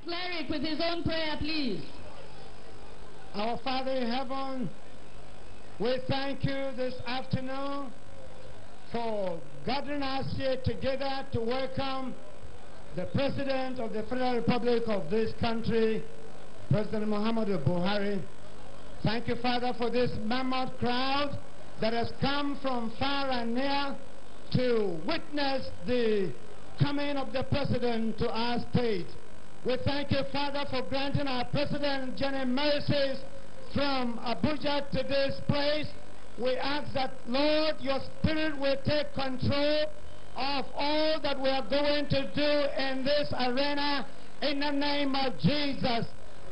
Cleric with his own prayer, please. Our Father in heaven, we thank you this afternoon for gathering us here together to welcome the President of the Federal Republic of this country, President Muhammadu Buhari. Thank you, Father, for this mammoth crowd that has come from far and near to witness the coming of the President to our state. We thank you, Father, for granting our President journey mercies from Abuja to this place. We ask that, Lord, your Spirit will take control of all that we are going to do in this arena in the name of Jesus.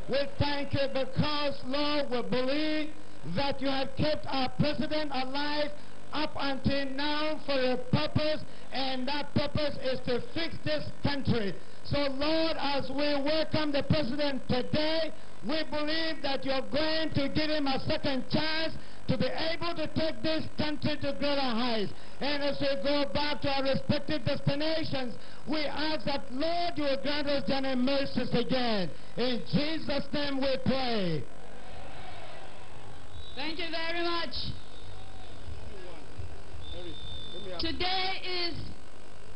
We thank you because, Lord, we believe that you have kept our President alive up until now for a purpose, and that purpose is to fix this country. So, Lord, as we welcome the President today, we believe that you're going to give him a second chance to be able to take this country to greater heights. And as we go back to our respective destinations, we ask that, Lord, you will grant us journey mercies again. In Jesus' name we pray. Thank you very much. Today is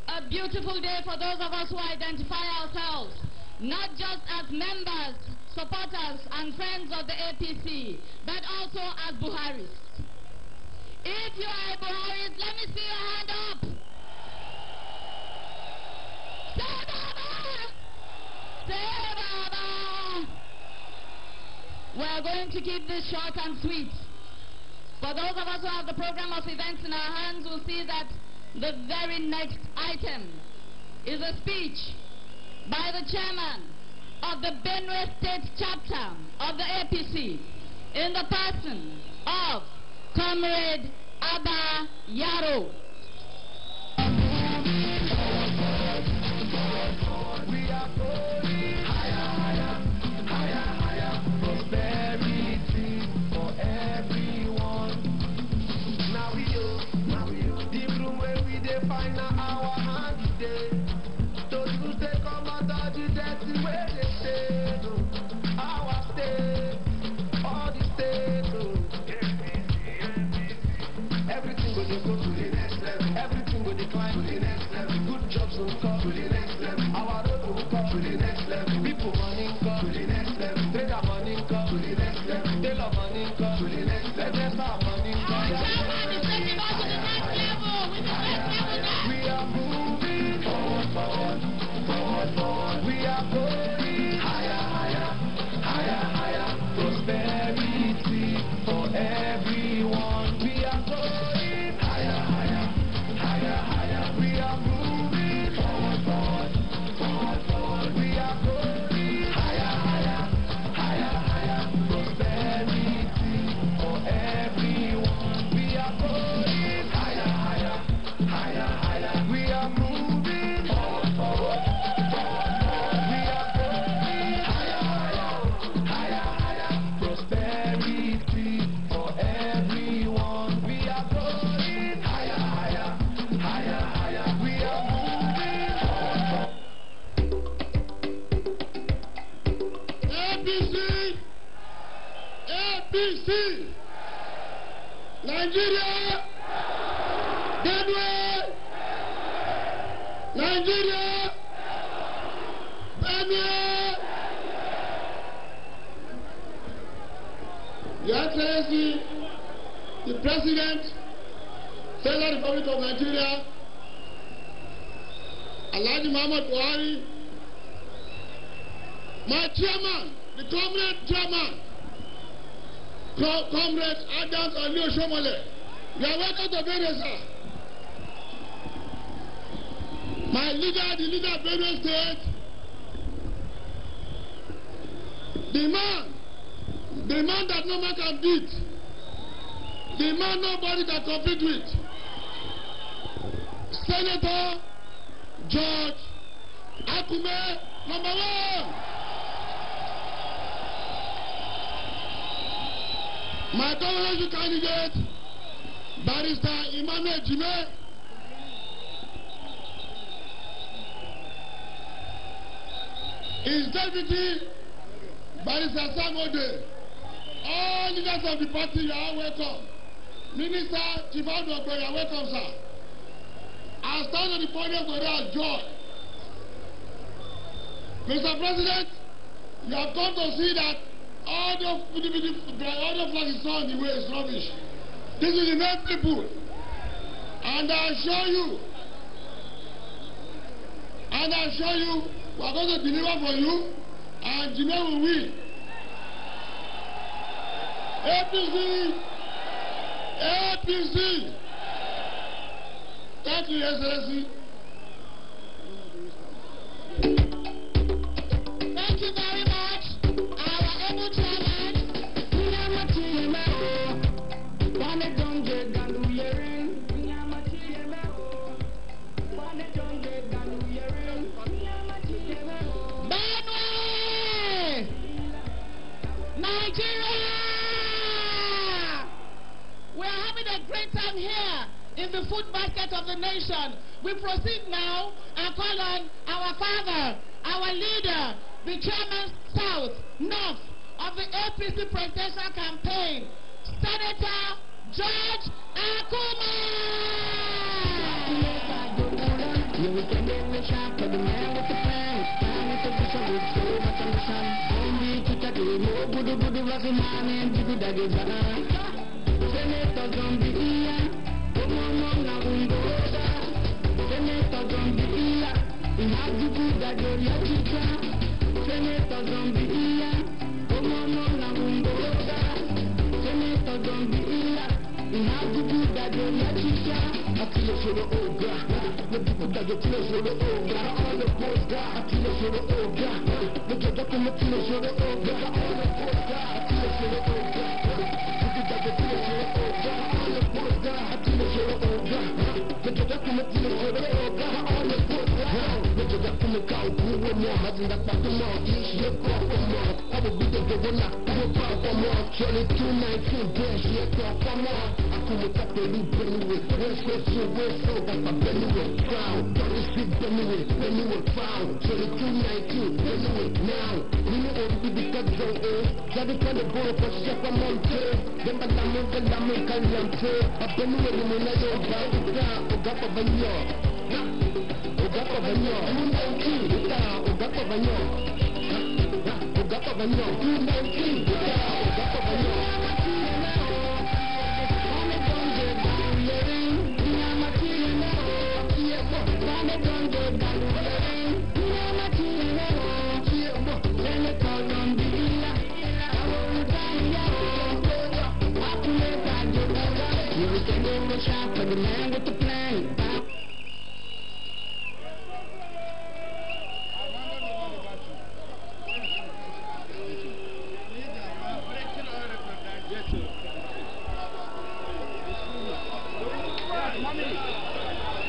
a beautiful day for those of us who identify ourselves, not just as members, supporters, and friends of the APC, but also as Buharis. If you are a Buharis, let me see your hand up. Say Baba! Say Baba! We are going to keep this short and sweet. For those of us who have the program of events in our hands, will see that the very next item is a speech by the chairman of the Benue State chapter of the APC in the person of Comrade Abba Yaro. We are going higher, higher, higher, higher. Prosperity for everyone. Now we the room where we define our hand today. Those who say come out of the dirty way they say, our state, all the states, everything will go to the next level, everything will decline to the next level, good jobs will come to the next level, our road will come to the next level, people money come to the next level, trader money come to the next level, tailor money come to the next level, let's have money come to the next level. We are moving forward, forward, forward, forward. We are going higher, higher, higher, higher. Prosperity for everyone. We are going higher, higher, higher, higher. We are moving forward, forward, forward, forward. We are going higher, higher, higher, higher. Prosperity for everyone. We are going higher, higher, higher, higher. We are moving forward, forward, forward, forward. We are going higher, higher, higher, higher. Prosperity for everyone. We are going higher, higher, higher, higher. We are moving forward, APC! APC! Nigeria! Benue! Nigeria! Benue! Your Excellency, the President, Federal Republic of Nigeria, Alhaji Muhammad Buhari, my chairman, the comrade chairman, Comrade Adams Ali Oshomole, you are welcome to Benue, sir. My leader, the leader of Benue State, the man that no man can beat, the man nobody can compete with, Senator George Akume, #1. My governorship candidate, Barrister Emmanuel Jime, His deputy, Barrister Samode. All leaders of the party, you are welcome. Minister Chibadu, you are welcome, sir. I stand on the podium today as joy. Mr. President, you have come to see that all the flag is on the way is rubbish. This is the main people. And I assure you, we are going to deliver for you, and Jimmy will win. APC! APC! Thank you, Excellency. Thank you very much, our able chairman. Benue! Nigeria! We are having a great time here in the food basket of the nation. We proceed now and call on our father, our leader, the chairman South, North of the APC presidential campaign, Senator George Akuma.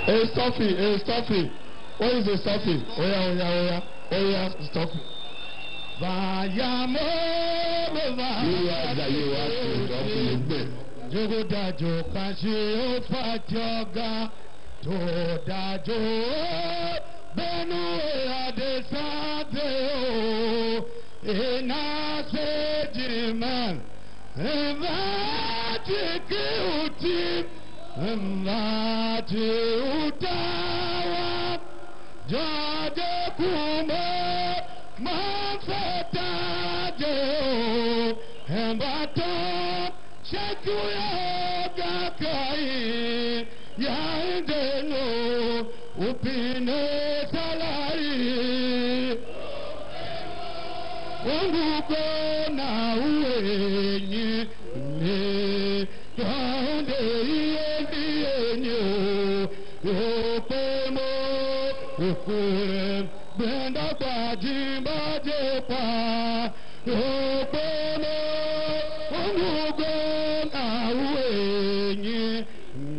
Hey, Stuffy. What is a Stuffy? Oh yeah, Stuffy. Jogodajo kashi ofatoga todajo Benue adesade o enase jiman evati utim evati utawa jade kuma mafataje o embato Shakuya gakai ya indeno upine salari Unguko na uenyi ne Donde yenyo Yopemo Ukure Benda kwa jimba jepa Yopemo Unguko na uenyi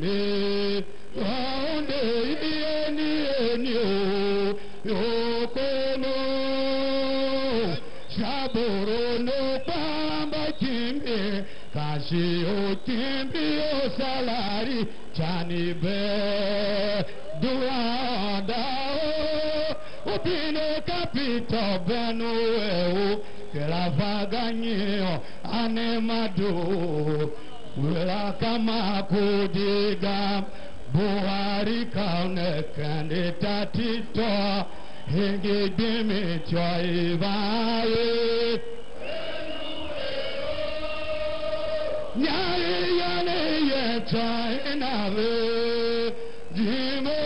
ne Donde yenyo Yopemo Shaboro no pamba kimbe Kashi o kimbi o salari Chani be Duanda o Bine capito Benue, che la vagagno anemado, la kamaku diga, Buhari kaune candidatito, hingi dimi choivaye. Nyari yane ye China ve, Jimo,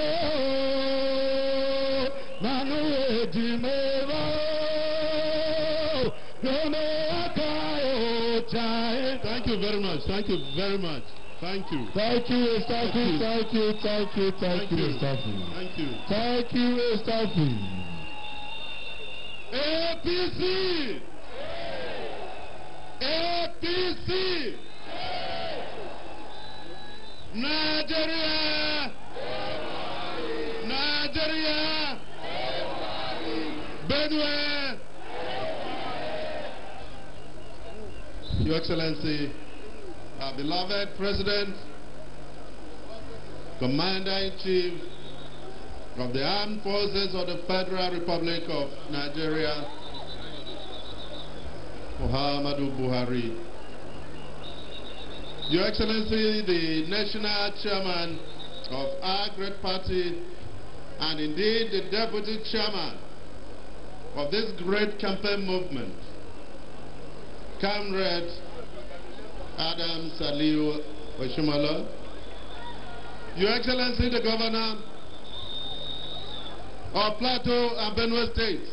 Manu Jimeva, Nome Akayo China. Thank you very much. Thank you very much. Thank you. Thank you, Staffy. Thank you, Staffy. Thank you. Thank you, Staffy. APC. APC. Nigeria. Nigeria. Benue. Your Excellency, our beloved President, Commander-in-Chief of the Armed Forces of the Federal Republic of Nigeria, Muhammadu Buhari. Your Excellency, the National Chairman of our great party, and indeed the Deputy Chairman of this great campaign movement, Comrade Adam Saliu Oshimala, Your Excellency the Governor of Plateau and Benue State,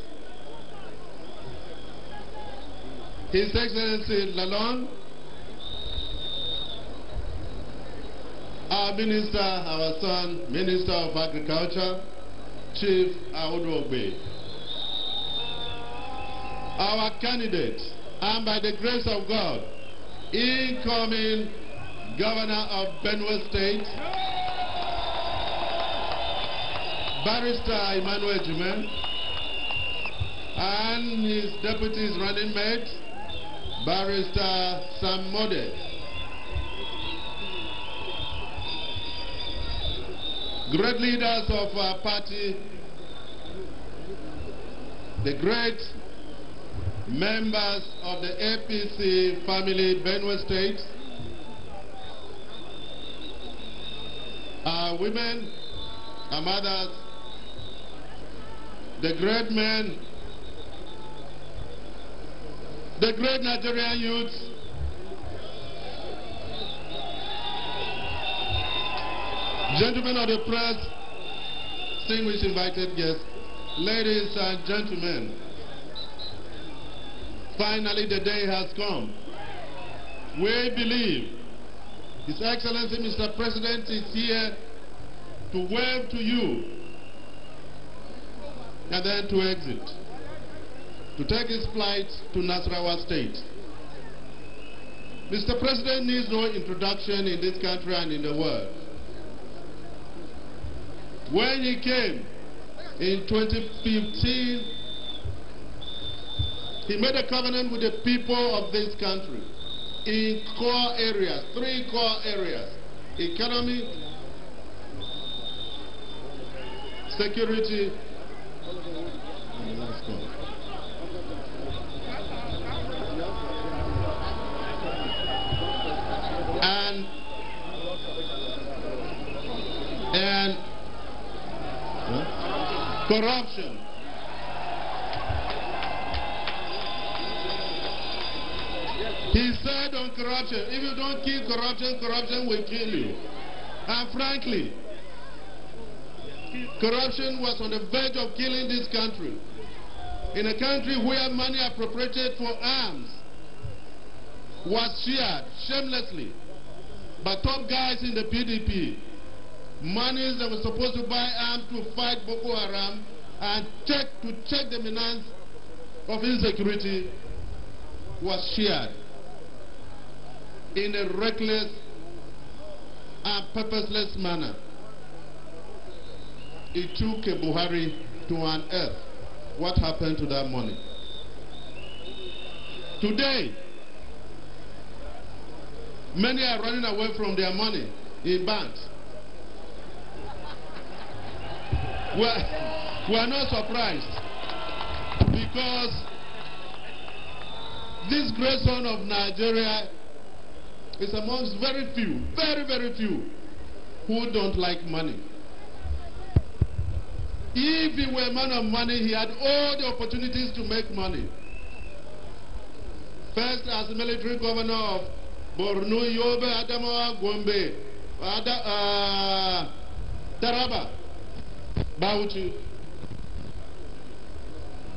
His Excellency Lalong, our Minister, our son, Minister of Agriculture, Chief Audu Ogbe, our candidate, and by the grace of God, incoming Governor of Benue State, Barrister Emmanuel Jumen, and his deputy's running mate, Barrister Sam Mode. Great leaders of our party, the great members of the APC family, Benue State, our women, our mothers, the great men, the great Nigerian youths, gentlemen of the press, distinguished invited guests, ladies and gentlemen, finally the day has come. We believe His Excellency Mr. President is here to wave to you and then to exit, to take his flight to Nasarawa State. Mr. President needs no introduction in this country and in the world. When he came in 2015, he made a covenant with the people of this country in core areas, 3 core areas: economy, security, and corruption. He said on corruption, if you don't kill corruption, corruption will kill you. And frankly, corruption was on the verge of killing this country. In a country where money appropriated for arms was shared shamelessly by top guys in the PDP. Monies that were supposed to buy arms to fight Boko Haram and check the menace of insecurity was shared in a reckless and purposeless manner. It took a Buhari to unearth what happened to that money. Today, many are running away from their money in banks. Well, We are not surprised, because this great son of Nigeria is amongst very few, very few, who don't like money. If he were a man of money, he had all the opportunities to make money. First, as military governor of Borno, Yobe, Adamawa, Gombe, Taraba, Bauchi.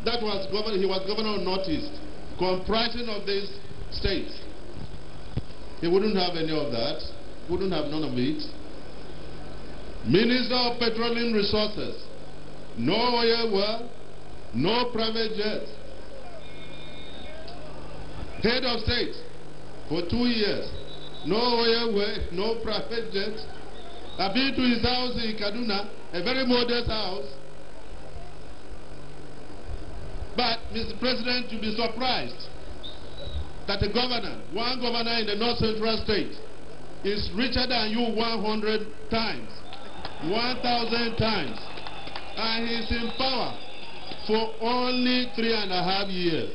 That was governor. He was governor of Northeast, comprising of these states. He wouldn't have any of that. Wouldn't have none of it. Minister of Petroleum Resources. No oil well, no private jet. Head of state for 2 years. No oil well, no private jet. I've been to his house in Kaduna, a very modest house. But, Mr. President, you'll be surprised that a governor, one governor in the North Central state, is richer than you 100 times, 1,000 times. And he's in power for only 3.5 years.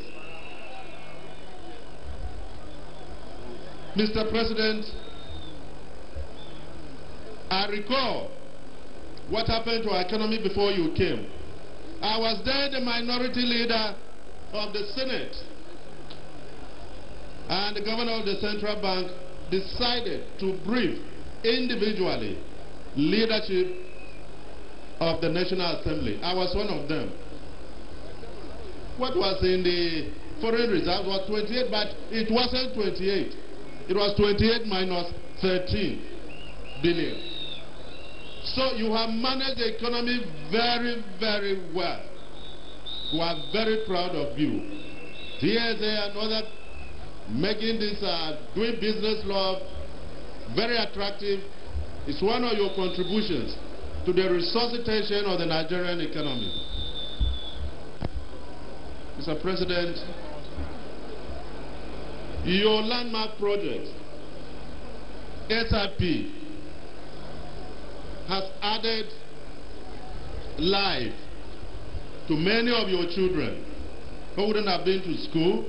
Mr. President, I recall what happened to our economy before you came. I was then the minority leader of the Senate, and the governor of the central bank decided to brief individually leadership of the National Assembly. I was one of them. What was in the foreign reserve was 28, but it wasn't 28. It was 28 minus 13 billion. So you have managed the economy very, very well. We are very proud of you. TSA and other making this doing business law very attractive is one of your contributions to the resuscitation of the Nigerian economy. Mr. President, your landmark project, SIP, has added life to many of your children who wouldn't have been to school,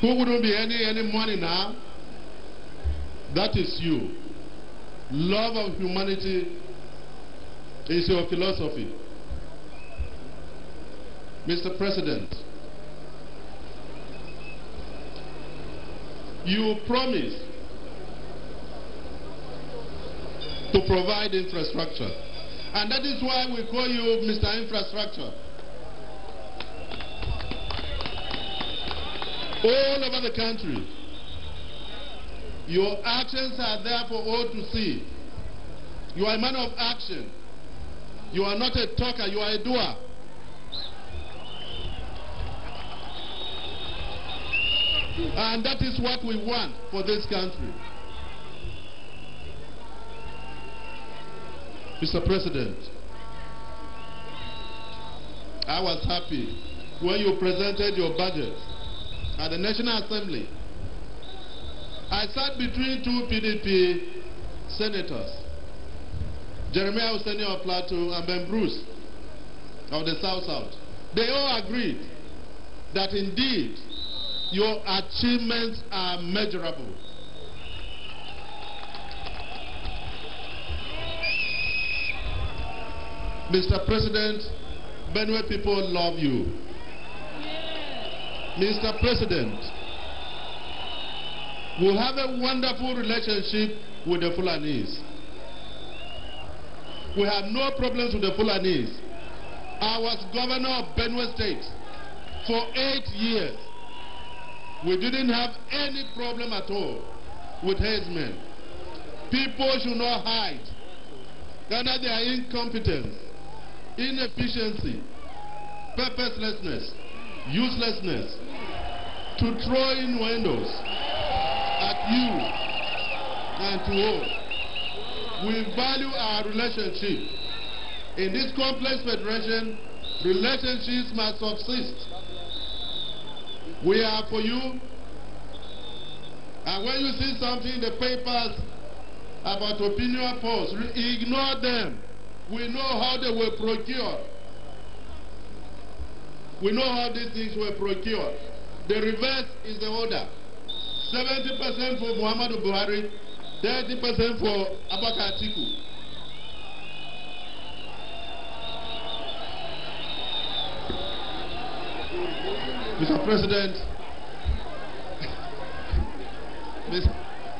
who wouldn't be any money now. That is you. Love of humanity is your philosophy. Mr. President, you promised to provide infrastructure. And that is why we call you Mr. Infrastructure. All over the country, your actions are there for all to see. You are a man of action. You are not a talker, you are a doer. And that is what we want for this country. Mr. President, I was happy when you presented your budget at the National Assembly. I sat between two PDP senators, Jeremiah Husseini of Plateau and Ben Bruce of the South. They all agreed that indeed your achievements are measurable. Mr. President, Benue people love you. Mr. President, we have a wonderful relationship with the Fulanis. We have no problems with the Fulanis. I was governor of Benue State for 8 years. We didn't have any problem at all with headsmen. People should not hide under their incompetence, inefficiency, purposelessness, uselessness, to throw innuendos at you and to all. We value our relationship. In this complex federation, relationships must subsist. We are for you. And when you see something in the papers about opinion polls, ignore them. We know how they were procured. We know how these things were procured. The reverse is the order. 70% for Muhammadu Buhari, 30% for Abubakar Atiku. Mr. President,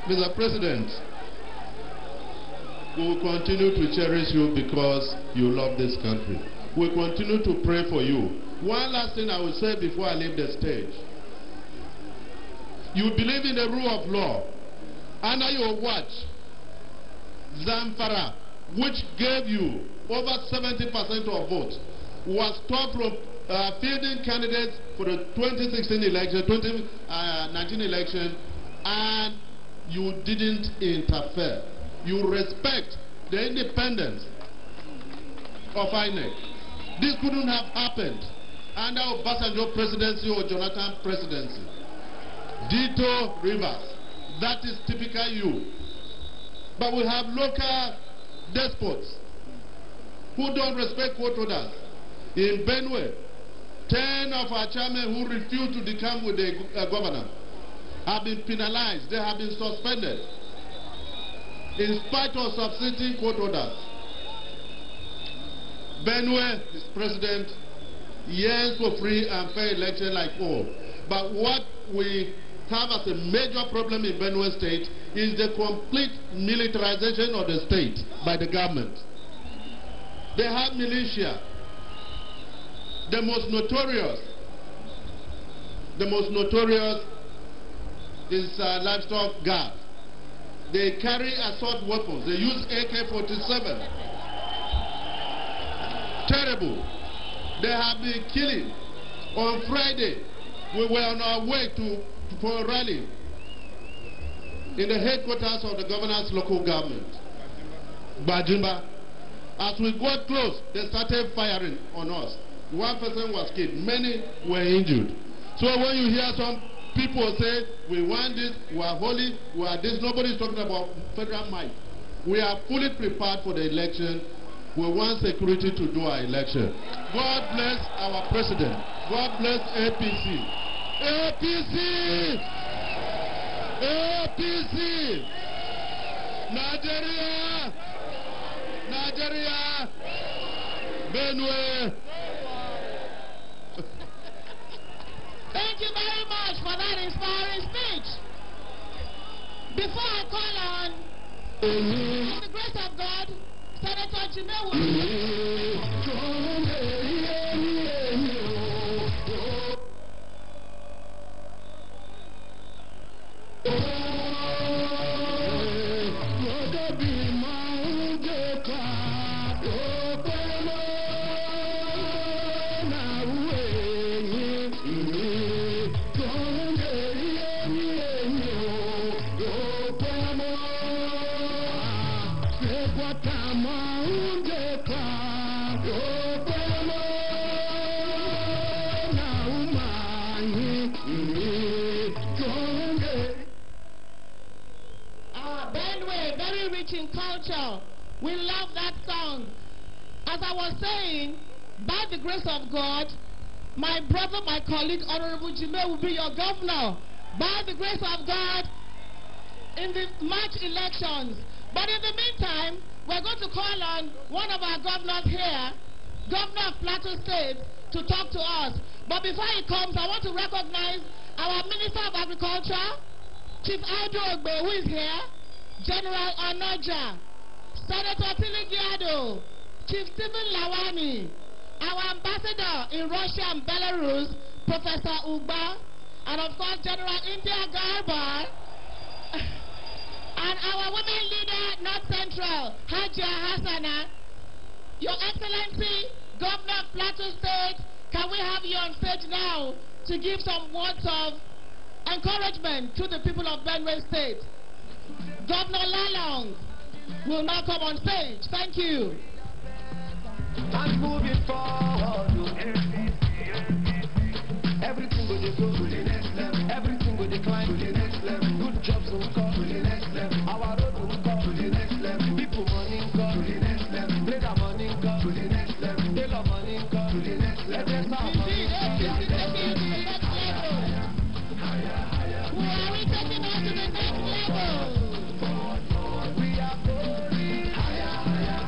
Mr. President, we will continue to cherish you because you love this country. We will continue to pray for you. One last thing I will say before I leave the stage. You believe in the rule of law. Under your watch, Zamfara, which gave you over 70% of votes, was stopped from fielding candidates for the 2016 election, 2019 election, and you didn't interfere. You respect the independence of INEC. This couldn't have happened under Obasanjo presidency or Jonathan presidency. Dito Rivers, that is typical you. But we have local despots who don't respect court orders. In Benue, 10 of our chairmen who refused to decamp with the governor have been penalized. They have been suspended in spite of substituting court orders. Benue, his president, yearns for free and fair election like all. But what we have as a major problem in Benue State is the complete militarization of the state by the government. They have militia. The most notorious is livestock guard. They carry assault weapons. They use AK-47. Terrible. They have been killing. On Friday, we were on our way for a rally in the headquarters of the governor's local government, Bajimba. As we got close, they started firing on us. One person was killed. Many were injured. So when you hear some people say, we want this, we are holy, we are this, nobody is talking about federal might. We are fully prepared for the election. We want security to do our election. God bless our president. God bless APC. APC! APC! Nigeria! Nigeria! Benue! Thank you very much for that inspiring speech. Before I call on, by the grace of God, Senator Jimewu. Benue, very rich in culture. We love that song. As I was saying, by the grace of God, my brother, my colleague, Honorable Jime, will be your governor. By the grace of God, in the March elections. But in the meantime, we're going to call on one of our governors here, Governor of Plateau State, to talk to us. But before he comes, I want to recognize our Minister of Agriculture, Chief Aido Ogbe, who is here, General Onoja, Senator Tiligiado, Chief Stephen Lawani, our ambassador in Russia and Belarus, Professor Uba, and of course General India Garba, and our women leader, North Central, Hajia Hassana. Your Excellency, Governor of Plateau State, can we have you on stage now to give some words of encouragement to the people of Benue State? Governor Lalong will now come on stage. Thank you. And moving forward, everything will go to the next level. Everything will decline to the next level. Good jobs will come to the next level. Our road will come to the next level. People money come to the next level. Trader money your money come to the next level. APC taking us to the next level. Who are we taking us to the next level? We are going higher, higher,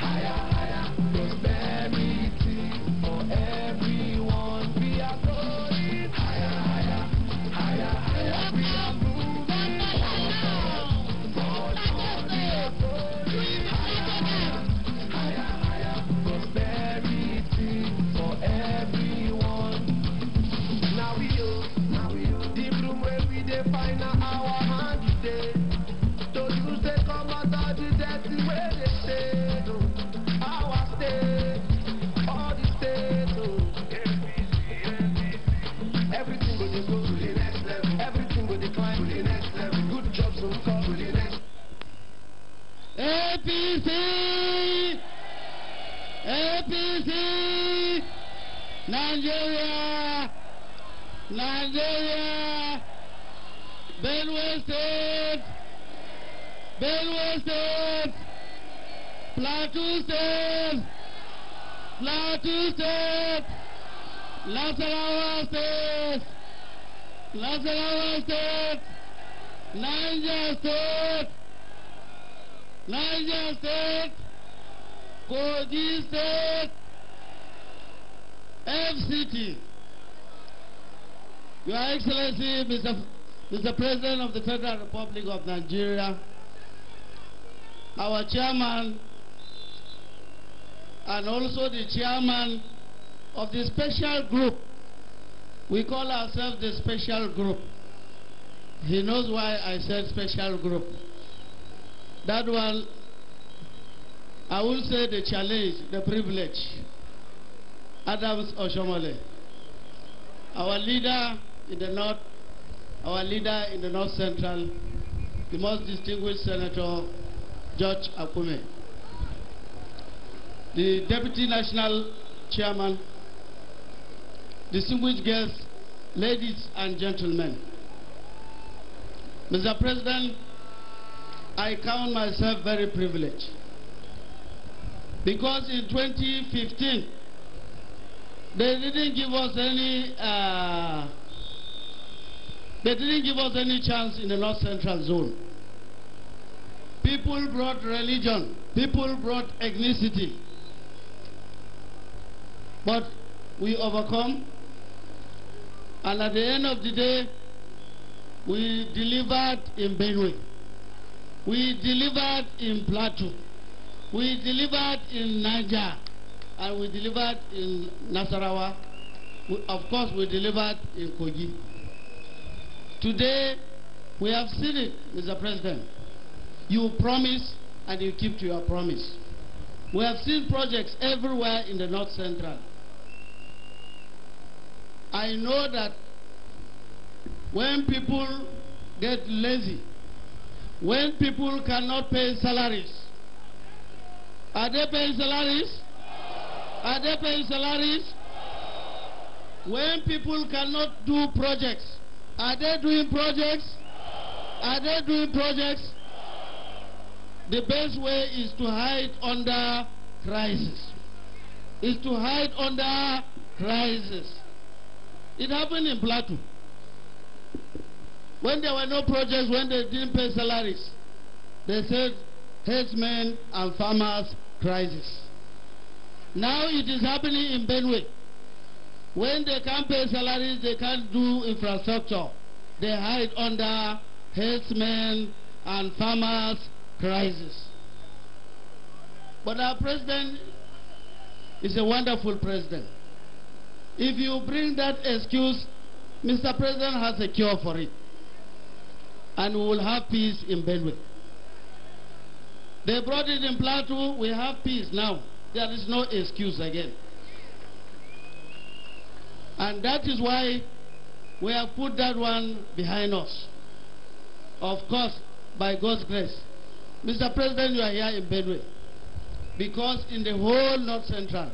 higher, higher. Prosperity for everyone. We are going higher, higher, higher, higher. We are moving forward. We are going higher, higher, higher. Prosperity for everyone. Now we the room where we define our hand today. To use the command of the dirty way they say, our state, all the states, everything will go to the next level, everything will climb to the next level, good jobs will come to the next. APC! APC! Nigeria! Nigeria! Benue State! Benue State! Plateau State! Plateau State! Nasarawa State! Nasarawa State! Niger State! Niger State! Kogi State! FCT! Your Excellency, Mr. President of the Federal Republic of Nigeria, our chairman, and also the chairman of the special group. We call ourselves the special group. He knows why I said special group. That one, I will say the challenge, the privilege. Adams Oshomole, our leader in the north, our leader in the north central, the most distinguished Senator George Akume, the Deputy National Chairman, distinguished guests, ladies and gentlemen. Mr. President, I count myself very privileged because in 2015, they didn't give us any chance in the North Central Zone. People brought religion, people brought ethnicity. But we overcome, and at the end of the day, we delivered in Benue. We delivered in Plateau. We delivered in Niger. And we delivered in Nasarawa. Of course, we delivered in Kogi. Today, we have seen it, Mr. President. You promise and you keep to your promise. We have seen projects everywhere in the North Central. I know that when people get lazy, when people cannot pay salaries, are they paying salaries? Are they paying salaries? When people cannot do projects, are they doing projects? Are they doing projects? The best way is to hide under crisis. Is to hide under crisis. It happened in Plateau. When there were no projects, when they didn't pay salaries, they said, herdsmen and farmers crisis. Now it is happening in Benue. When they can't pay salaries, they can't do infrastructure. They hide under herdsmen and farmers crisis. But our president is a wonderful president. If you bring that excuse, Mr. President has a cure for it. And we will have peace in Benue. They brought it in Plateau, we have peace now. There is no excuse again. And that is why we have put that one behind us. Of course, by God's grace. Mr. President, you are here in Benue. Because in the whole North Central,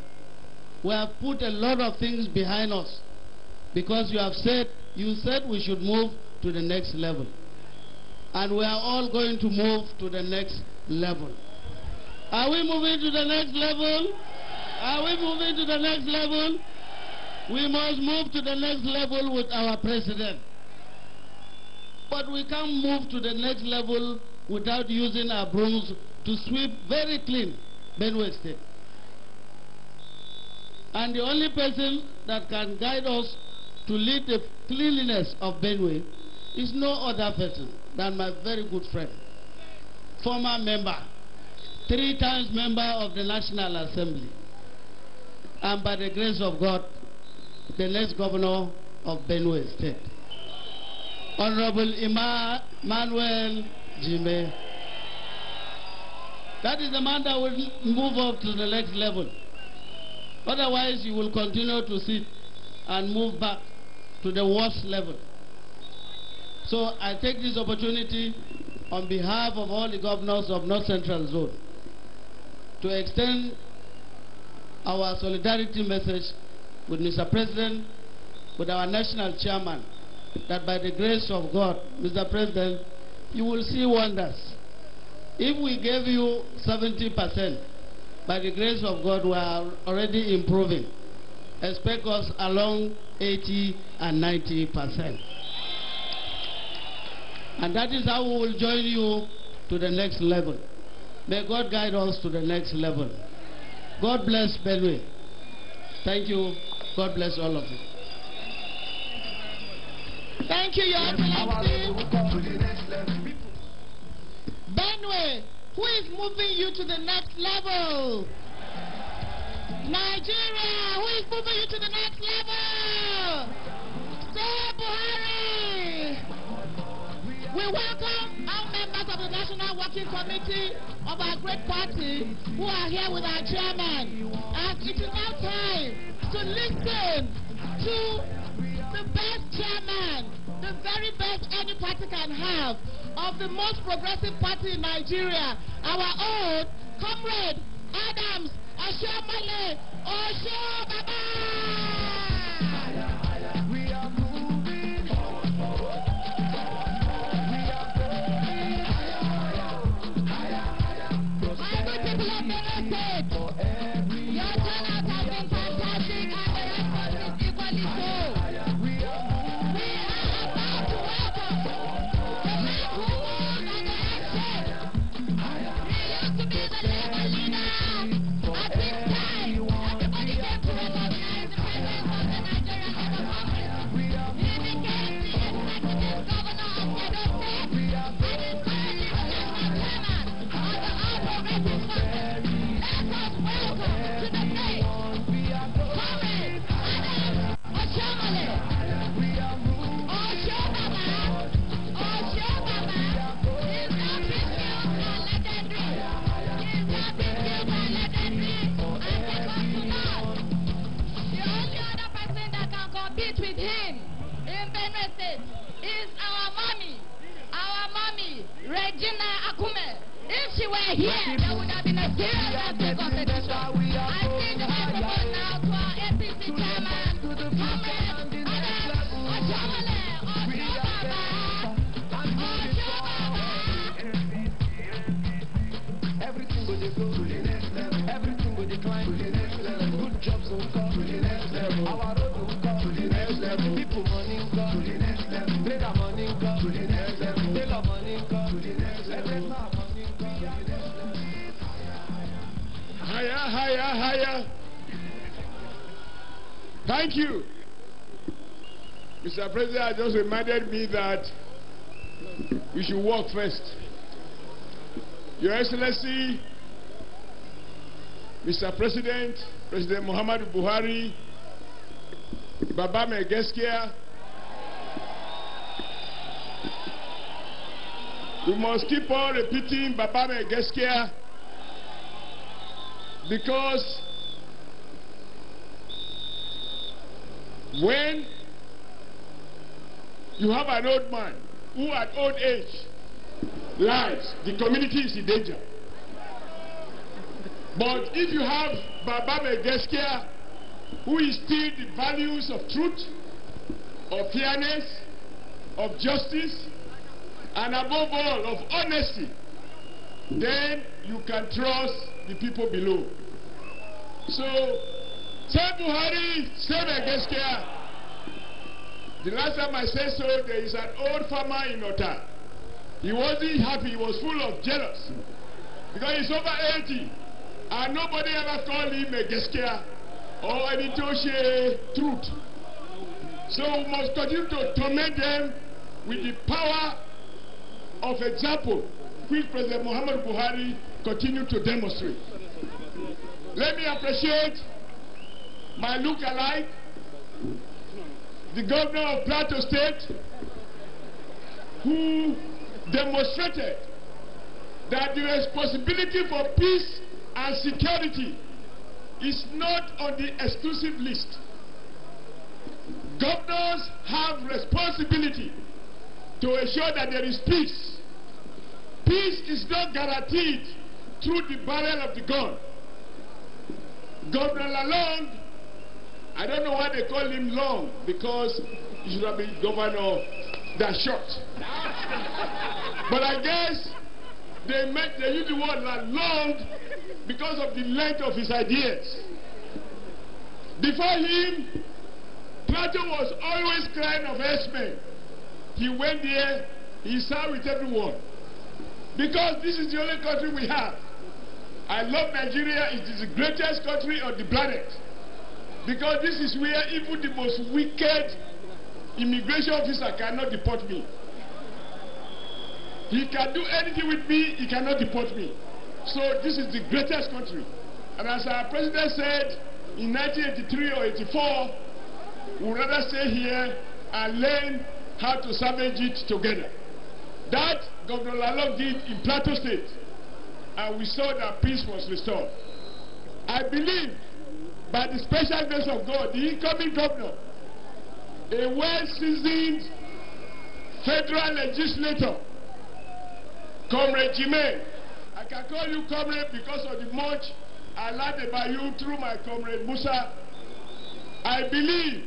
we have put a lot of things behind us. Because you said we should move to the next level. And we are all going to move to the next level. Are we moving to the next level? Are we moving to the next level? We must move to the next level with our president. But we can't move to the next level without using our brooms to sweep very clean Benue State. And the only person that can guide us to lead the cleanliness of Benue is no other person than my very good friend, former member, 3 times member of the National Assembly, and by the grace of God, the next governor of Benue State, Honorable Emmanuel Jime. That is the man that will move up to the next level. Otherwise, you will continue to sit and move back to the worst level. So I take this opportunity on behalf of all the governors of North Central Zone to extend our solidarity message with Mr. President, with our national chairman, that by the grace of God, Mr. President, you will see wonders. If we gave you 70%, by the grace of God, we are already improving. Expect us along 80 and 90%. And that is how we will join you to the next level. May God guide us to the next level. God bless Benue. Thank you. God bless all of you. Thank you, Your Excellency. Benue, who is moving you to the next level? Nigeria, who is moving you to the next level? Say Buhari. We welcome our members of the National Working Committee of our great party who are here with our chairman. And it is now time to listen to the best chairman, the very best any party can have, of the most progressive party in Nigeria, our own comrade Adams Oshiomhole Oshobaba. With him in Benue State is our mommy, Regina Akume. If she were here, there would have been a serious competition. I think the microphone now to our APC chairman, Comrade Adams Oshiomhole Oshobaba. Everything will go to the next level. Everything will decline to the next level. Good jobs will come to the next level. Our road will come to the next level. People money come to the next level. Trader money come to the next level. Tailor money come to the next level. Money come to the next level. Higher, higher, higher. Thank you. Mr. President just reminded me that we should walk first. Your Excellency, Mr. President, President Muhammadu Buhari, Baba Megeskia, we must keep on repeating Baba Megeskia, because when you have an old man who at old age lies, the community is in danger. But if you have Baba Megeskia, who instilled the values of truth, of fairness, of justice, and above all, of honesty, then you can trust the people below. So, say Buhari, say Megeskia. The last time I said so, there is an old farmer in Ota. He wasn't happy, he was full of jealousy. Because he's over 80. And nobody ever called him Megeskia or any Toshe truth. So we must continue to torment them with the power of example, which President Muhammad Buhari continued to demonstrate. Let me appreciate my look-alike, the governor of Plateau State, who demonstrated that the responsibility for peace and security is not on the exclusive list. Governors have responsibility to ensure that there is peace. Peace is not guaranteed through the barrel of the gun. Governor Lalong, I don't know why they call him Long, because he should have been governor that short. But I guess they use the word Lalong because of the length of his ideas. Before him, Plateau was always crying of herdsmen. He went there, he sat with everyone. Because this is the only country we have. I love Nigeria, it is the greatest country on the planet. Because this is where even the most wicked immigration officer cannot deport me. He can do anything with me, he cannot deport me. So this is the greatest country. And as our president said in 1983 or 84, we'd rather stay here and learn how to salvage it together. That Governor Lalong did in Plateau State, and we saw that peace was restored. I believe, by the special grace of God, the incoming governor, a well-seasoned federal legislator, Comrade Jime, I can call you comrade because of the much I learned about you through my comrade Musa. I believe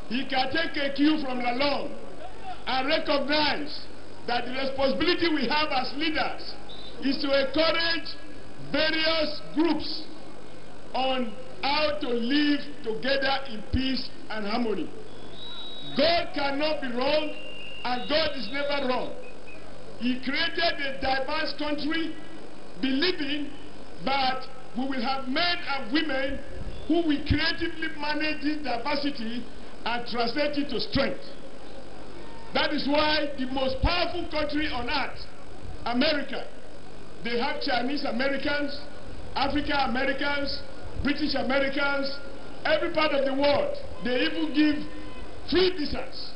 he can take a cue from Lalong and recognize that the responsibility we have as leaders is to encourage various groups on how to live together in peace and harmony. God cannot be wrong, and God is never wrong. He created a diverse country, believing that we will have men and women who will creatively manage this diversity and translate it to strength. That is why the most powerful country on earth, America, they have Chinese Americans, African Americans, British Americans, every part of the world. They even give free visas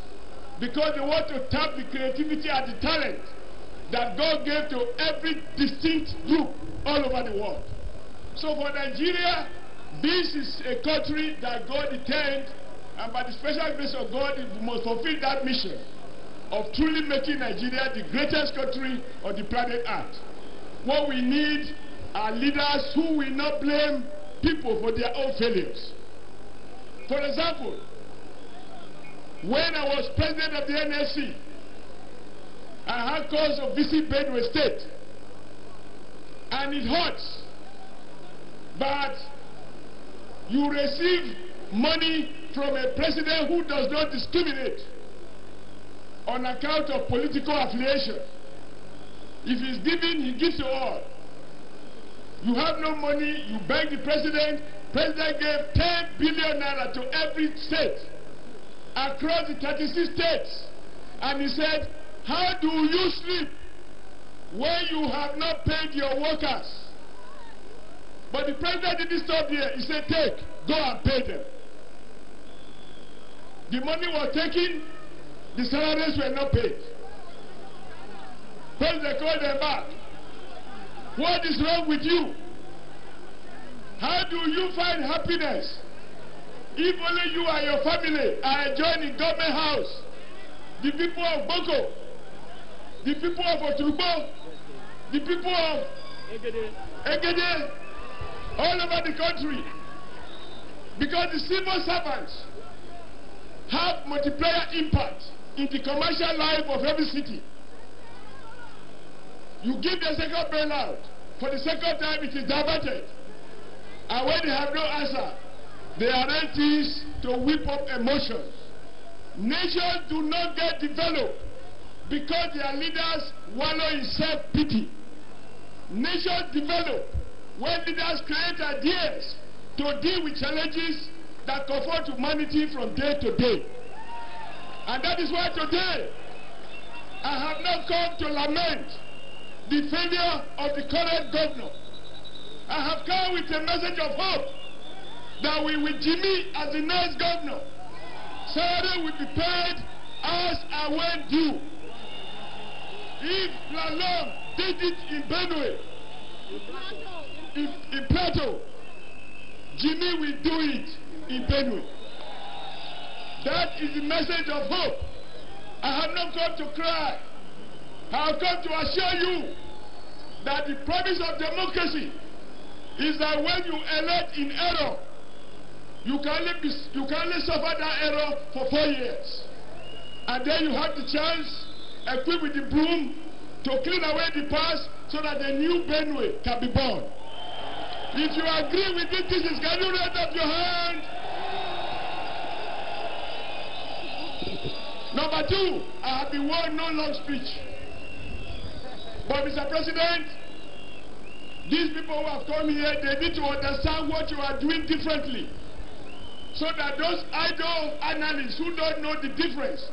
because they want to tap the creativity and the talent that God gave to every distinct group all over the world. So for Nigeria, this is a country that God intended, and by the special grace of God, it must fulfill that mission of truly making Nigeria the greatest country on the planet Earth. What we need are leaders who will not blame people for their own failures. For example, when I was president of the NSC, I had cause of visit Benue State, and it hurts, but you receive money from a president who does not discriminate on account of political affiliation. If he's giving, he gives to all. You have no money, you beg the president. President gave 10 billion naira to every state across the 36 states. And he said, how do you sleep when you have not paid your workers? But the president didn't stop there. He said, take, go and pay them. The money was taken, the salaries were not paid. President called them back. What is wrong with you? How do you find happiness if only you and your family are enjoying in government house? The people of Boko, the people of Oturbo, the people of Egede, all over the country. Because the civil servants have multiplier impact in the commercial life of every city. You give the second bailout, for the second time it is diverted. And when they have no answer, they arrange things to whip up emotions. Nations do not get developed because their leaders wallow in self-pity. Nations develop when leaders create ideas to deal with challenges that confront humanity from day to day. And that is why today I have not come to lament the failure of the current governor. I have come with a message of hope that we, with Jimmy as the next governor, salary will be paid as and when due. If Lalong did it in Benue, in Plateau, Jimmy will do it in Benue. That is the message of hope. I have not come to cry. I have come to assure you that the promise of democracy is that when you elect in error, you can only suffer that error for 4 years. And then you have the chance, equipped with the broom, to clean away the past so that the new Benue can be born. If you agree with this thesis, can you raise up your hand? Number 2, I have been warned no long speech. But Mr. President, these people who have come here, they need to understand what you are doing differently. So that those idle analysts who don't know the difference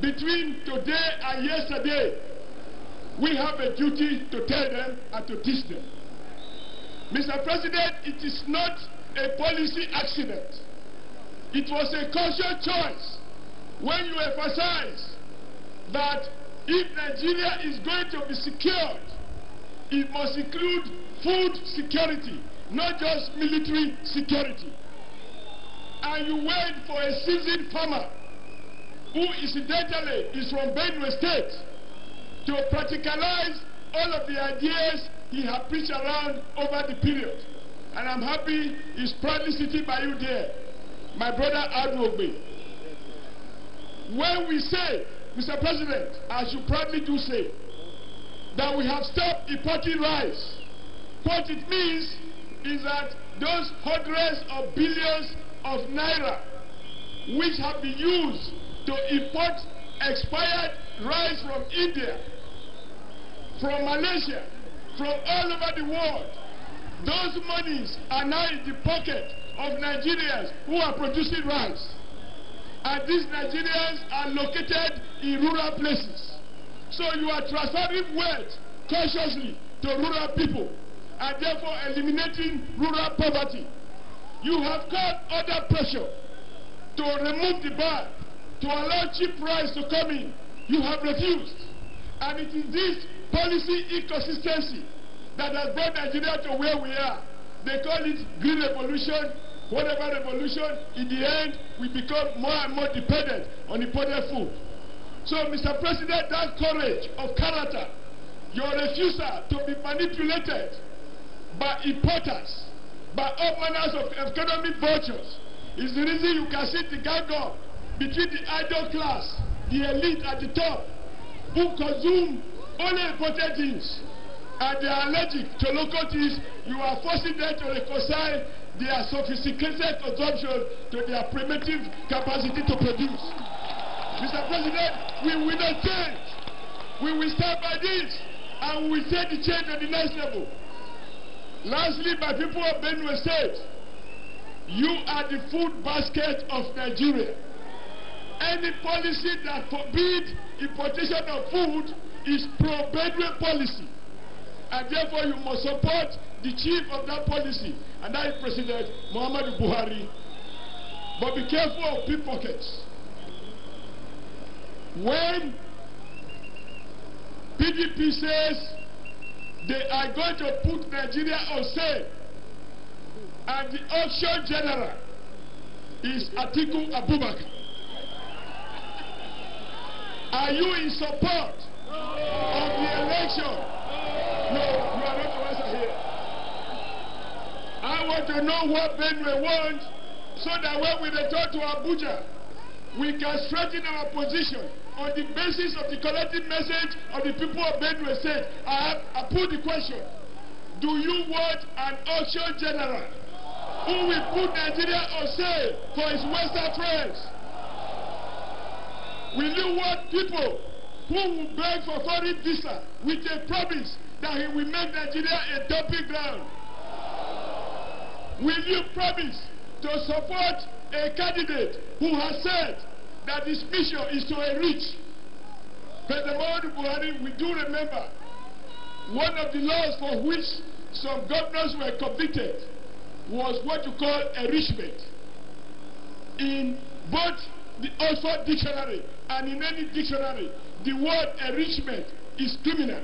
between today and yesterday, we have a duty to tell them and to teach them. Mr. President, it is not a policy accident. It was a conscious choice when you emphasize that if Nigeria is going to be secured, it must include food security, not just military security. And you wait for a seasoned farmer who incidentally is from Benue State to practicalize all of the ideas he has preached around over the period. And I'm happy he's proudly sitting by you there, my brother Adwogbe. When we say, Mr. President, as you proudly do say, that we have stopped importing rice, what it means is that those hundreds of billions of naira which have been used to import expired rice from India, from Malaysia, from all over the world, those monies are now in the pocket of Nigerians who are producing rice. And these Nigerians are located in rural places. So you are transferring wealth consciously to rural people and therefore eliminating rural poverty. You have got other pressure to remove the ban, to allow cheap rice to come in. You have refused. And it is this policy inconsistency that has brought Nigeria to where we are. They call it green revolution, whatever revolution. In the end, we become more and more dependent on imported food. So, Mr. President, that courage of character, your refusal to be manipulated by importers, by all manners of economic vultures, is the reason you can see the gang up between the idle class, the elite at the top, who consume only imported things, and they are allergic to local things. You are forcing them to reconcile their sophisticated consumption to their primitive capacity to produce. Mr. President, we will not change. We will stand by this, and we will take the change to the next level. Lastly, my people of Benue State, you are the food basket of Nigeria. Any policy that forbids importation of food is pro-Benue policy. And therefore you must support the chief of that policy, and that is President Muhammadu Buhari. But be careful of pickpockets. When PDP says they are going to put Nigeria on sale, and the auction general is Atiku Abubakar, are you in support of the election? No, you are not to answer here. I want to know what Benue wants, so that when we return to Abuja, we can strengthen our position on the basis of the collective message of the people of Benue State. I put the question: do you want an auction general who will put Nigeria on sale for his Western friends? Will you want people who will beg for foreign visa with a promise that he will make Nigeria a dumping ground? Will you promise to support a candidate who has said that his mission is to enrich? President Muhammadu Buhari, we do remember one of the laws for which some governors were convicted was what you call enrichment. In both the Oxford Dictionary and in any dictionary, the word enrichment is criminal.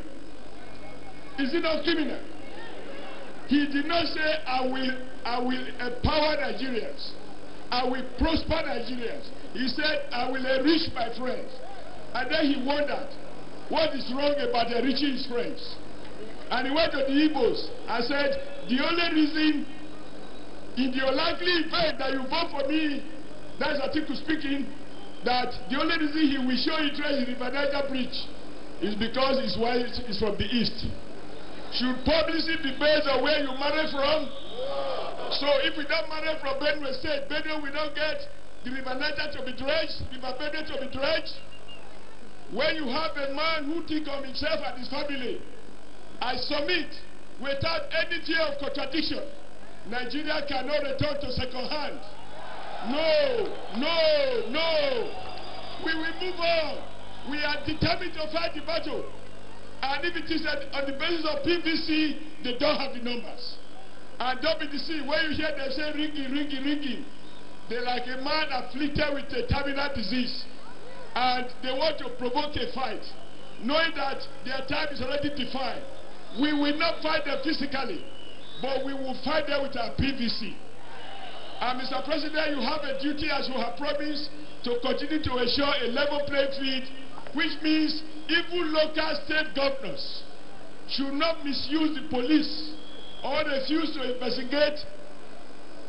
Is it not criminal? He did not say, I will empower Nigerians. I will prosper Nigerians. He said, I will enrich my friends. And then he wondered, what is wrong about enriching his friends? And he went to the Igbos and said, the only reason, in the unlikely event that you vote for me, that's Atiku speaking, that the only reason he will show interest in the Niger Bridge is because his wife is from the east. Should publicity be based on where you marry from? So if we don't marry from Benue State, Benue will not get the River Niger to be dredged, River Benue to be dredged. When you have a man who thinks of himself and his family, I submit without any fear of contradiction, Nigeria cannot return to second hand. No, no, no. We will move on. We are determined to fight the battle. And if it is on the basis of PVC, they don't have the numbers. And don't be deceived. When you hear them say ringing, ringing, ringing, they're like a man afflicted with a terminal disease. And they want to provoke a fight, knowing that their time is already defined. We will not fight them physically, but we will fight them with our PVC. And Mr. President, you have a duty, as you have promised, to continue to ensure a level playing field, which means even local state governors should not misuse the police or refuse to investigate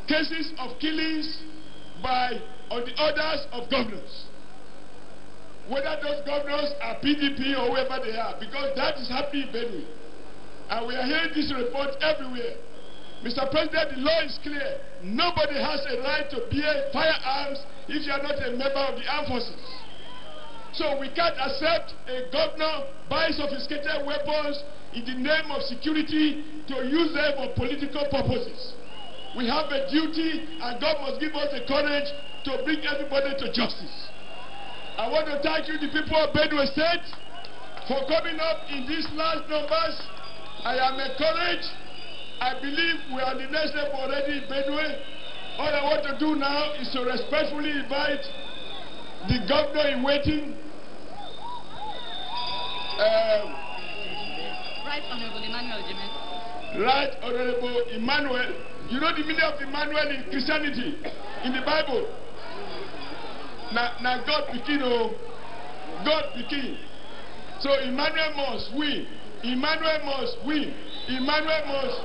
cases of killings on the orders of governors. Whether those governors are PDP or whoever they are, because that is happening in Benue. And we are hearing this report everywhere. Mr. President, the law is clear. Nobody has a right to bear firearms if you are not a member of the armed forces. So we can't accept a governor buying sophisticated weapons in the name of security to use them for political purposes. We have a duty, and God must give us the courage to bring everybody to justice. I want to thank you, the people of Benue State, for coming up in these large numbers. I am encouraged. I believe we are the next step already in Benue. All I want to do now is to respectfully invite the governor in waiting. Right Honorable Emmanuel Jimenez. Right Honorable Emmanuel. You know the meaning of Emmanuel in Christianity, in the Bible. Now God begin, oh, God begin. So Emmanuel must win. Emmanuel must win. Emmanuel must.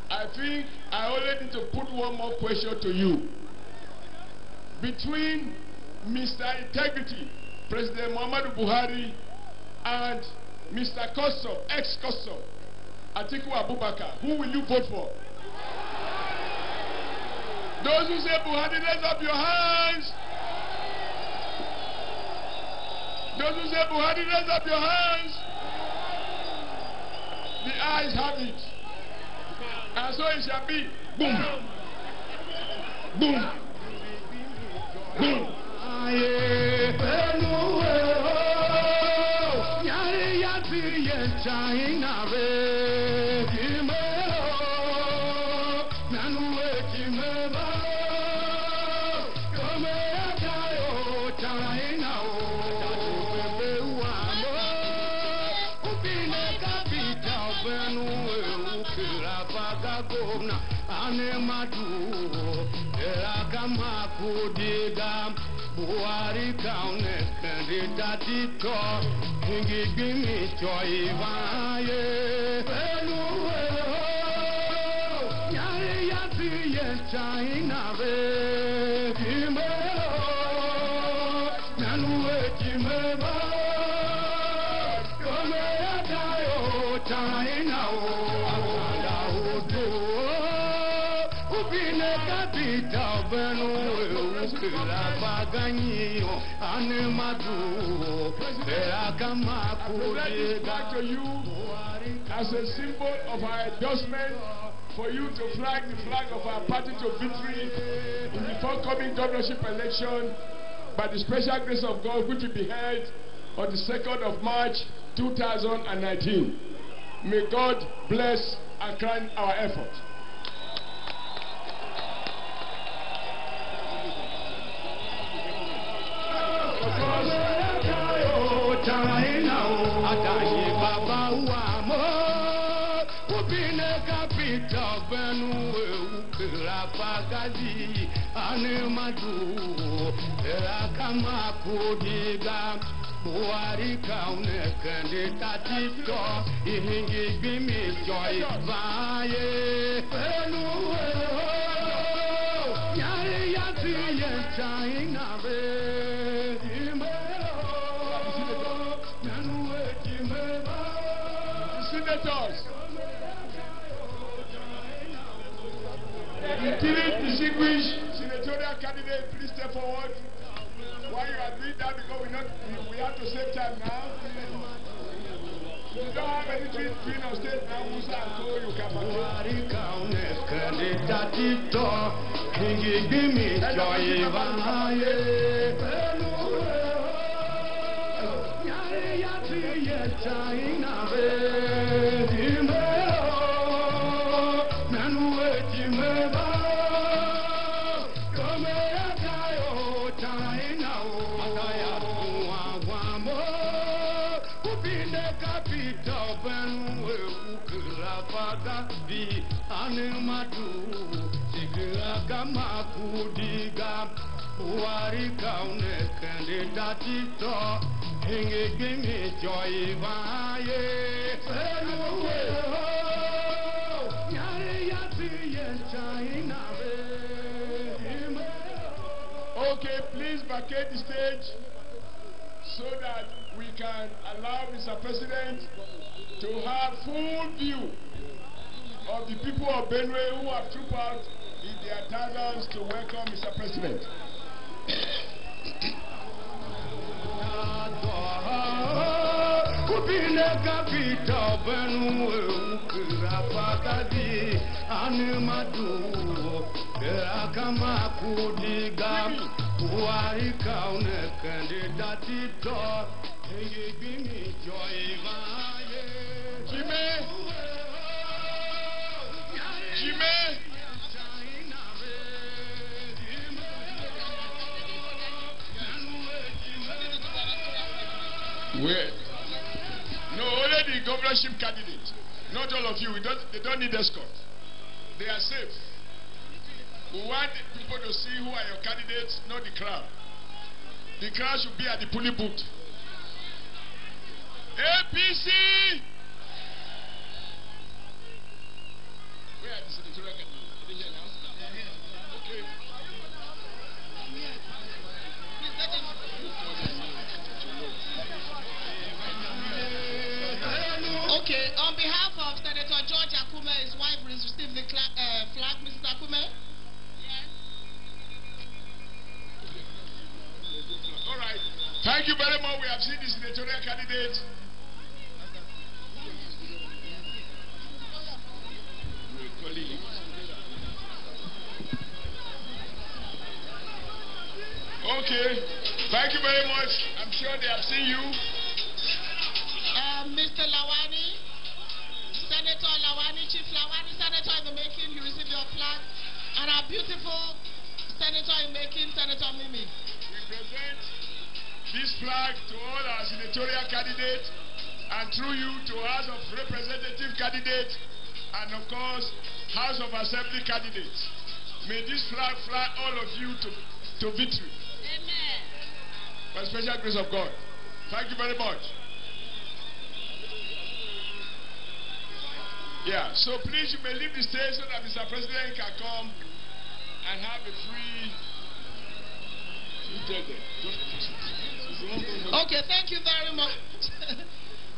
I think I only need to put one more question to you. Between Mr. Integrity, President Muhammadu Buhari, and Mr. Custom, ex-Custom, Atiku Abubakar, who will you vote for? Those who say Buhari, raise up your hands. Those who say Buhari, raise up your hands. The eyes have it. And so it shall be. Boom. Boom. Boom. Buhari kaune kandidati to hingi gimi choi vaye Benue nyari yati ye China ve kime nanue kime ba kome yadayo China o ala udu ubine kapita Benue ukila baganyo anemadu back to you as a symbol of our endorsement for you to flag the flag of our party to victory in the forthcoming governorship election by the special grace of God, which will be held on the 2nd of March 2019. May God bless and crown our effort. Buhari kaune kandidati to ihingi bimi joy vaye Benue nyari yati ye China ve Senators, the three distinguished senatorial candidates, please step forward. While you are doing that, because we have to save time now. If you don't have any twin on stage now, Musa and Co, you can Buhari kaune kandidati to hingi gimi joy vaye Benue nyari yati ye China ve. Okay, please vacate the stage so that we can allow Mr. President to have full view of the people of Benue who have trooped out in their thousands to welcome Mr. President. Kubine kapita Benue ukira pakadi animadu kama kudiga Buhari kaune kandidati to hingi bimi joy vaye Jimmy. Where? No, only the governorship candidate. Not all of you. They don't need escort. They are safe. We want people to see who are your candidates, not the crowd. The crowd should be at the polling booth. APC! Where are the senatorial candidates? Are they here now? Okay. Okay, on behalf of Senator George Akume, his wife will receive the flag, Mrs. Akume. Yes. All right. Thank you very much. We have seen the senatorial candidate. Okay. Thank you very much. I'm sure they have seen you. Mr. Lawani, Senator Lawani, Chief Lawani, Senator in the making, you receive your flag. And our beautiful Senator in making, Senator Mimi. We present this flag to all our senatorial candidates and through you to House of Representative candidates and of course House of Assembly candidates. May this flag fly all of you to victory. Amen. by the special grace of God. Thank you very much. Yeah, so please, you may leave the stage so that Mr. President can come and have a free. Okay, thank you very much.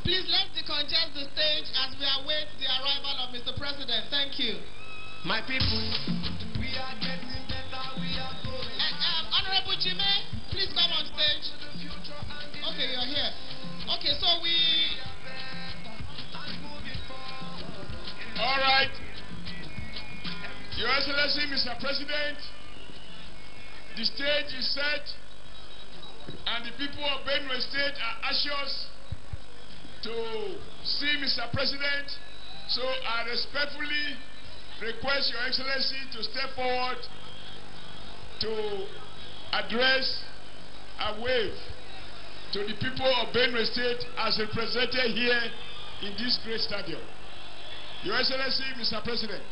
Please let's decongest the stage as we await the arrival of Mr. President. Thank you. My people, we are getting better, we are going. Honorable Jimmy, please come on stage. Okay, you're here. Okay, so we... All right. Your Excellency, Mr. President, the stage is set, and the people of Benue State are anxious to see Mr. President. So I respectfully request Your Excellency to step forward to address a wave to the people of Benue State as represented here in this great stadium. Your Excellency, Mr. President.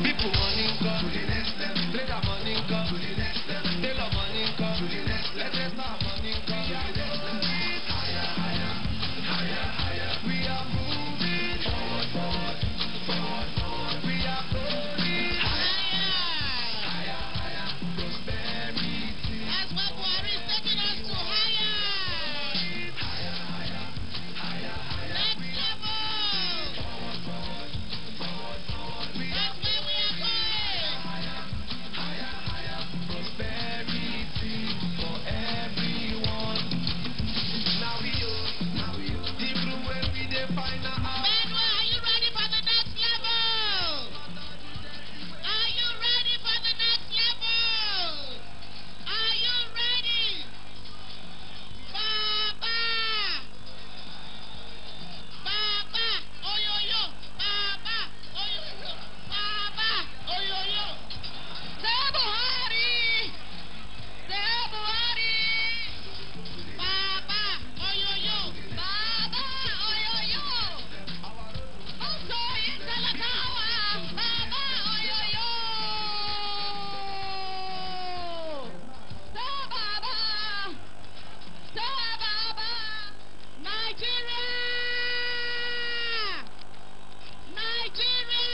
People money come to the next level. Let our money come to the next level. Let our money come to the next level. Let our money come to the next level. Higher, higher, higher, higher. We are moving forward, forward, forward, forward. We are going higher, higher, higher. Prosperity. That's what Buhari is taking us to higher. Higher, higher, higher, higher. Next level. Forward, forward, forward, forward. We are That's where we are going. higher, higher, higher. Prosperity for everyone. Now we the room where we define our Benue, are you ready for the next level? Are you ready for the next level? Are you ready? Baba! Baba! Oyoyo! Baba! Oyoyo! Baba! Oyoyo! Say Buhari! Say Buhari! Baba! Oyoyo! Baba! Oyoyo! Also Intelakawa! Baba! Oyoyo! Say Baba! Say Baba! Nigeria! Nigeria!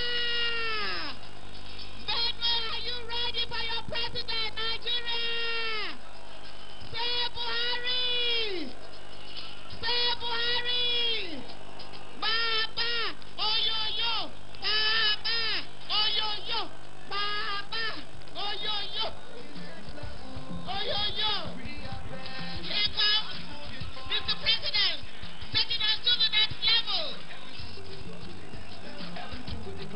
Benue, are you ready for your president, Nigeria? Say Buhari! Say Buhari! Baba! Oyoyo! Baba! Oyoyo! Baba! Oyoyo! Oyoyo! Here comes Mr. President, taking us to the next level.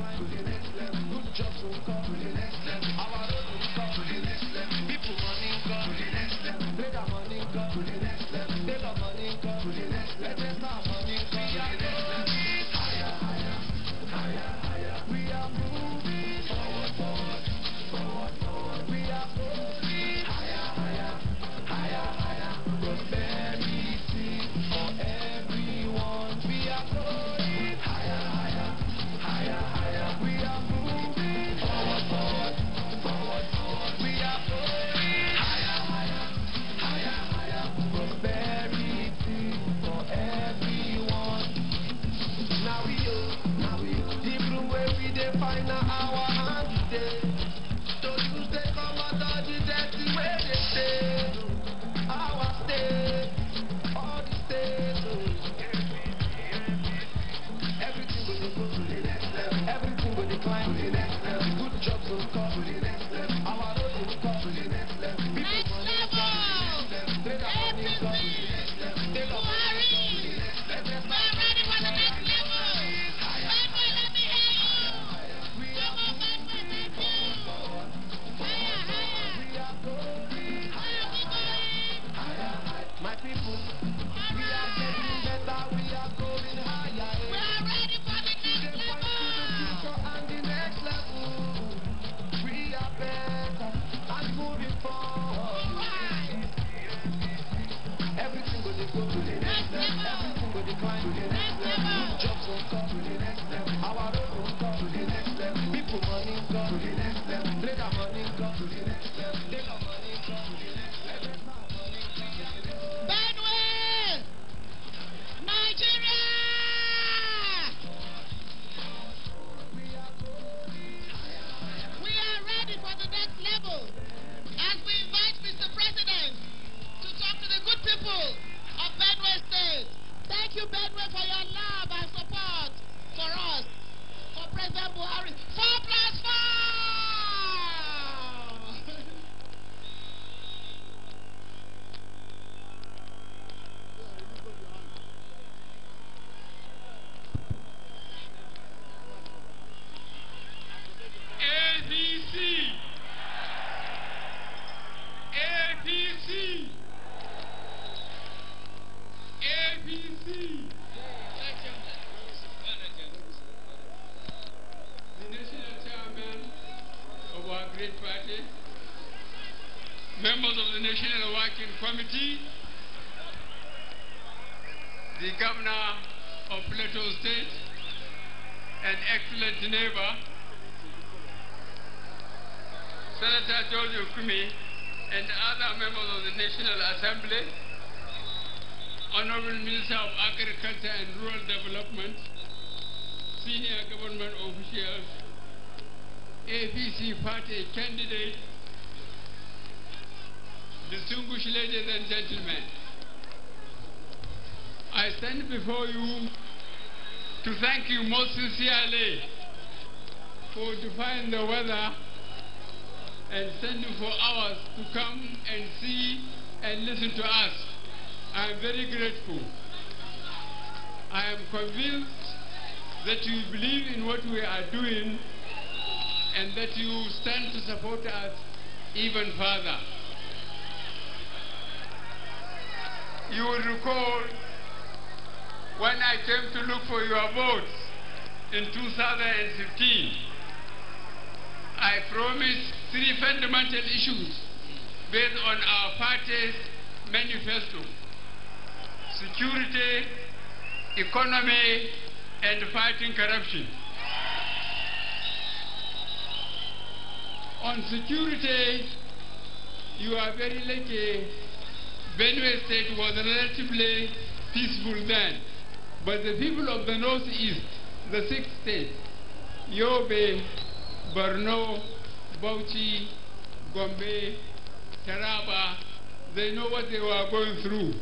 good jobs will come to the next level. Our road will come to the next level. People money come to the next level. Let our money come to the next level. Let our money come to the next level. Let our money come to the next level. Higher, higher, higher, higher. We are moving forward, forward, forward, forward. We are moving higher, higher, higher, higher. Prosperity for everyone. We are going higher, higher, higher, higher. We are moving forward, forward, forward, forward. We are going higher, higher, higher, higher. Prosperity for everyone. Now we the room where we define our hand today. Those who stay come out of the dirty where they stay. Our state, all the states. Everything will go to the next level. Everything will decline to the next level. Good jobs will come to the next level. Our road will come to the next level. Next level! APC! Buhari! We're ready for the next level! Benue, let me hear you! Come on, Benue, thank you! Higher, higher! Where are we going? My people, we are getting better. We are going higher. We are ready for the next level! And the next level, we are better and moving forward. Everything will go to the next level. Everything will decline to the next level. Jobs will come to the next level. Our road will come to the next level. People money to the next level. Make our money come to the next level. Make our money come to the next level. Benue! Nigeria! We are ready for the next level as we invite Mr. President to talk to the good people of Benue State. Thank you, Benue, for your love and support for us, for President Buhari. 4+4! APC! APC! APC! The national chairman of our great party, members of the National Working Committee, the governor of Plateau State, an excellent neighbor, Senator George Okumi, and other members of the National Assembly, Honorable Minister of Agriculture and Rural Development, senior government officials, APC party candidates, distinguished ladies and gentlemen, I stand before you to thank you most sincerely for defying the weather and standing for hours to come and see and listen to us. I am very grateful. I am convinced that you believe in what we are doing and that you stand to support us even further. You will recall when I came to look for your votes in 2015, I promised 3 fundamental issues based on our party's manifesto: security, economy, and fighting corruption. On security, you are very lucky. Benue State was relatively peaceful then, but the people of the Northeast, the 6 states, Yobe, Borno, Bauchi, Gombe, Taraba, they know what they were going through.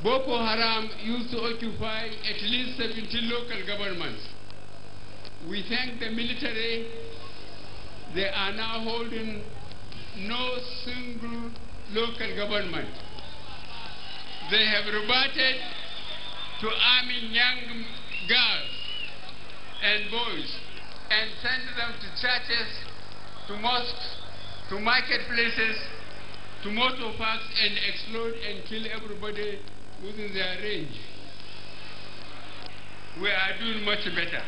Boko Haram used to occupy at least 17 local governments. We thank the military. They are now holding no single local government. They have reverted to arming young girls and boys and send them to churches, to mosques, to marketplaces, to motor parks, and explode and kill everybody within their range. We are doing much better.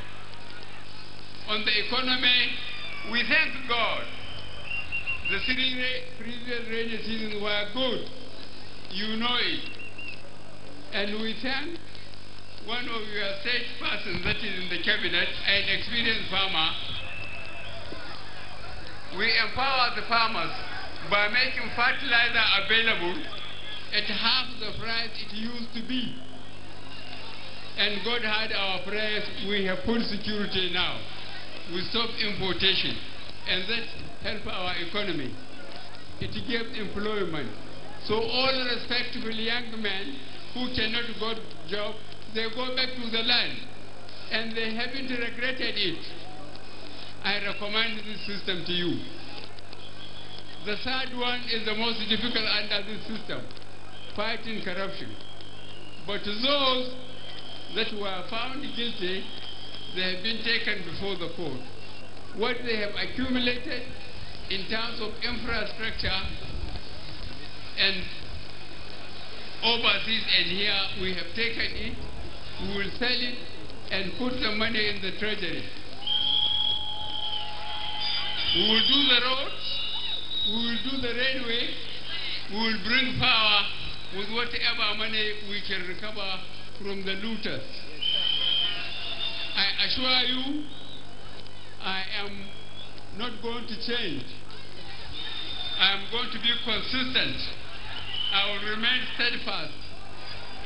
On the economy, we thank God. The 3 previous rainy seasons were good. You know it. And we thank one of your state persons that is in the cabinet, an experienced farmer. We empower the farmers by making fertilizer available at half the price it used to be. And God heard our prayers. We have full security now. We stop importation, and that helps our economy. It gives employment. So all respectable young men who cannot go to job, they go back to the land, and they haven't regretted it. I recommend this system to you. The third one is the most difficult under this system, fighting corruption. But those that were found guilty, they have been taken before the court. What they have accumulated in terms of infrastructure and overseas and here, we have taken it, we will sell it and put the money in the treasury. We will do the roads, we will do the railway, we will bring power with whatever money we can recover from the looters. I assure you I am not going to change. I am going to be consistent. I will remain steadfast.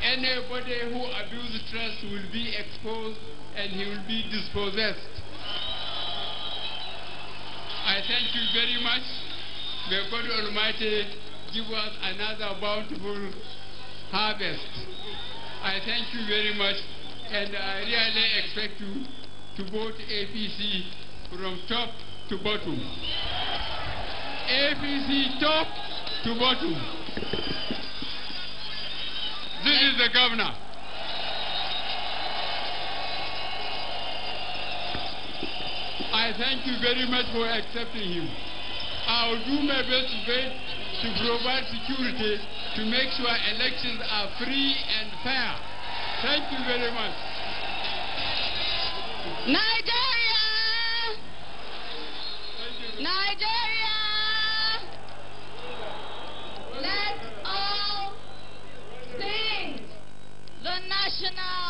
Anybody who abuses trust will be exposed and he will be dispossessed. I thank you very much. May God Almighty give us another bountiful harvest. I thank you very much, and I really expect you to vote APC from top to bottom. APC top to bottom. This is the governor. I thank you very much for accepting him. I will do my best to provide security to make sure elections are free and fair. Thank you very much. Nigeria! Nigeria! Let's all sing the national